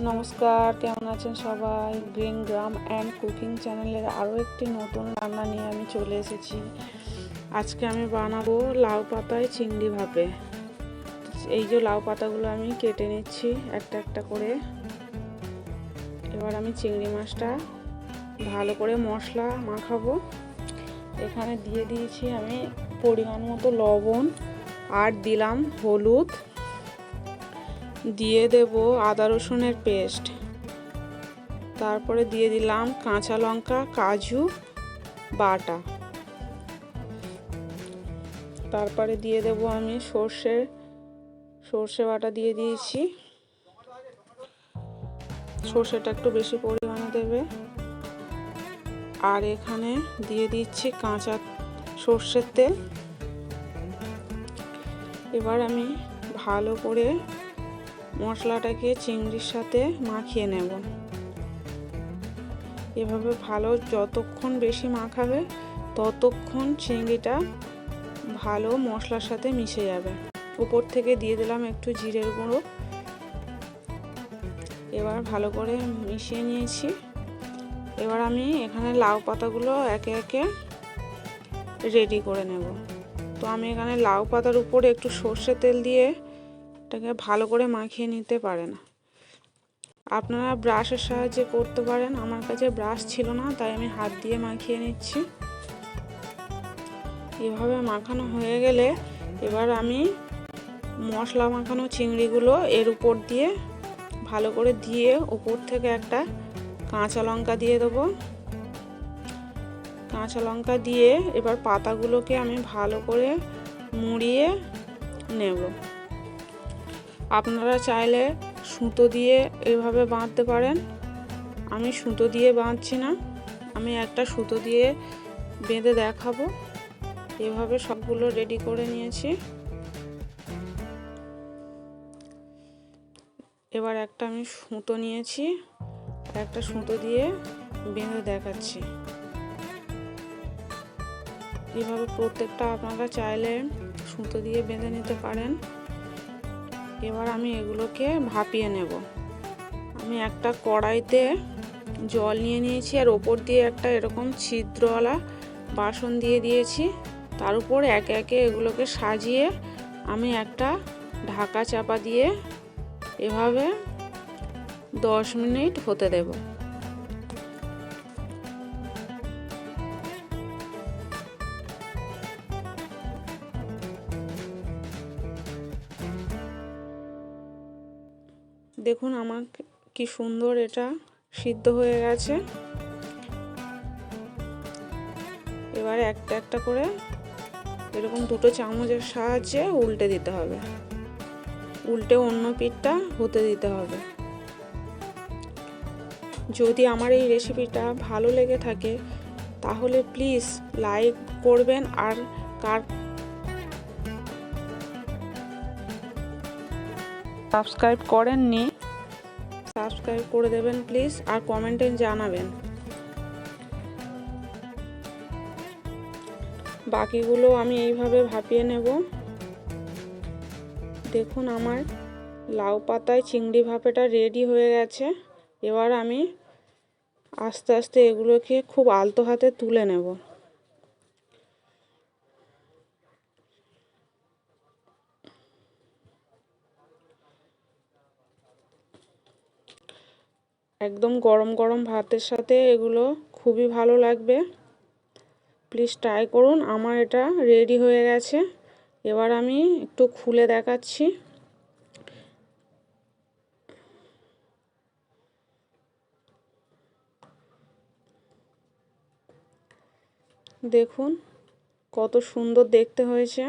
নমস্কার, কেমন আছেন সবাই? গ্রিন গ্রাম অ্যান্ড কুকিং চ্যানেলের আরও একটি নতুন রান্না নিয়ে আমি চলে এসেছি। আজকে আমি বানাবো লাউ পাতায় চিংড়ি ভাপে। এই যে লাউ পাতাগুলো আমি কেটে নিচ্ছি একটা একটা করে। এবার আমি চিংড়ি মাছটা ভালো করে মশলা মাখাবো। এখানে দিয়ে দিয়েছি আমি পরিমাণ মতো লবণ, আর দিলাম হলুদ, দিয়ে দেব আদা রসুনের পেস্ট, তারপরে দিয়ে দিলাম কাঁচা লঙ্কা, কাজু বাটা, তারপরে দিয়ে দেব আমি সর্ষে বাটা দিয়ে দিয়েছি। সর্ষেটা একটু বেশি পরিমাণে দেবে। আর এখানে দিয়ে দিচ্ছি কাঁচা সর্ষের তেল। এবার আমি ভালো করে মশলাটাকে চিংড়ির সাথে মাখিয়ে নেব। এভাবে ভালো যতক্ষণ বেশি মাখাবে ততক্ষণ চিংড়িটা ভালো মশলার সাথে মিশে যাবে। উপর থেকে দিয়ে দিলাম একটু জিরের গুঁড়ো। এবার ভালো করে মিশিয়ে নিয়েছি। এবার আমি এখানে লাউ পাতাগুলো একে একে রেডি করে নেব। তো আমি এখানে লাউ পাতার উপরে একটু সর্ষে তেল দিয়ে এটাকে ভালো করে মাখিয়ে নিতে পারেন। আপনারা ব্রাশের সাহায্যে করতে পারেন। আমার কাছে ব্রাশ ছিল না, তাই আমি হাত দিয়ে মাখিয়ে নিচ্ছি। এভাবে মাখানো হয়ে গেলে এবার আমি মশলা মাখানো চিংড়িগুলো এর উপর দিয়ে ভালো করে দিয়ে উপর থেকে একটা কাঁচা লঙ্কা দিয়ে দেবো। কাঁচা লঙ্কা দিয়ে এবার পাতাগুলোকে আমি ভালো করে মুড়িয়ে নেব। আপনারা চাইলে সুতো দিয়ে এভাবে বাঁধতে পারেন। আমি সুতো দিয়ে বাঁধছি না, আমি একটা সুতো দিয়ে বেঁধে দেখাবো। এভাবে সবগুলো রেডি করে নিয়েছি। এবার একটা আমি সুতো নিয়েছি, একটা সুতো দিয়ে বেঁধে দেখাচ্ছি। এভাবে প্রত্যেকটা আপনারা চাইলে সুতো দিয়ে বেঁধে নিতে পারেন। এবার আমি এগুলোকে ভাপিয়ে নেব। আমি একটা কড়াইতে জল নিয়ে নিয়েছি, আর ওপর দিয়ে একটা এরকম ছিদ্রওয়ালা বাসন দিয়ে দিয়েছি। তার উপর একে একে এগুলোকে সাজিয়ে আমি একটা ঢাকা চাপা দিয়ে এভাবে 10 মিনিট হতে দেব। দেখুন আমার কি সুন্দর এটা সিদ্ধ হয়ে গেছে। এবারে একটা একটা করে এরকম দুটো চামচের সাহায্যে উল্টে দিতে হবে, উল্টে অন্য পিঠটা হতে দিতে হবে। যদি আমার এই রেসিপিটা ভালো লেগে থাকে তাহলে প্লিজ লাইক করবেন, আর সাবস্ক্রাইব করেননি সাবস্ক্রাইব করে দেবেন প্লিজ, আর কমেন্টে জানাবেন। বাকিগুলো আমি এইভাবে ভাপিয়ে নেব। দেখুন আমার লাউ পাতায় চিংড়ি ভাপাটা রেডি হয়ে গেছে। এবার আমি আস্তে আস্তে এগুলোকে খুব আলতো হাতে তুলে নেব। একদম গরম গরম ভাতের সাথে এগুলো খুবই ভালো লাগবে। প্লিজ ট্রাই করুন। আমার এটা রেডি হয়ে গেছে। এবার আমি একটু খুলে দেখাচ্ছি। দেখুন কত সুন্দর দেখতে হয়েছে।